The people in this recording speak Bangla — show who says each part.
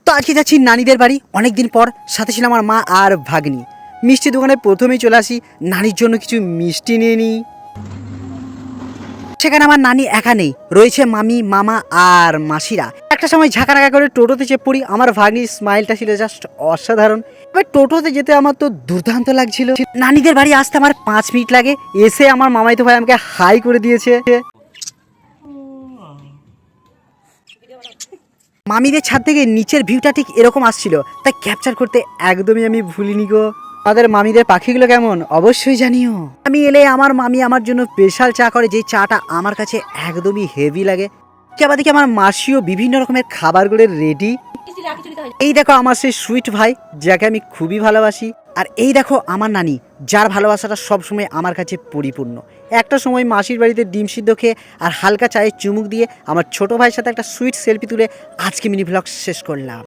Speaker 1: তো আজকে যাচ্ছি নানিদের বাড়ি, অনেকদিন পর। সাথে ছিল আমার মা আর ভাগ্নি। মিষ্টি দোকানে প্রথমেই চলে আসি, নানির জন্য কিছু মিষ্টি নিয়ে নিই। সেখানে আমার নানি একা নেই, রয়েছে মামি, মামা আর মাসিরা। একটা সময় ঝাঁকানাকা করে টোটোতে চেপে পড়ি। আমার ভাগ্নির স্মাইলটা ছিল জাস্ট অসাধারণ। এবার টোটোতে যেতে আমার তো দুর্দান্ত লাগছিল। নানিদের বাড়ি আসতে আমার 5 মিনিট লাগে। এসে আমার মামাইতো ভাই আমাকে হাই করে দিয়েছে। মামিদের ছাদ থেকে নিচের ভিউটা ঠিক এরকম আসছিল, তাই ক্যাপচার করতে একদমই আমি ভুলিনি গো। আমাদের মামিদের পাখিগুলো কেমন অবশ্যই জানিও। আমি এলে আমার মামি আমার জন্য স্পেশাল চা করে, যে চাটা আমার কাছে একদমই হেভি লাগে। আবার দেখি আমার মাসিও বিভিন্ন রকমের খাবারগুলো রেডি। এই দেখো আমার সেই সুইট ভাই, যাকে আমি খুবই ভালোবাসি। আর এই দেখো আমার নানি, যার ভালোবাসাটা সবসময় আমার কাছে পরিপূর্ণ। একটা সময় মাসির বাড়িতে ডিম সিদ্ধ খেয়ে আর হালকা চায়ে চুমুক দিয়ে আমার ছোট ভাইয়ের সাথে একটা সুইট সেলফি তুলে আজকে মিনি ভ্লগ শেষ করলাম।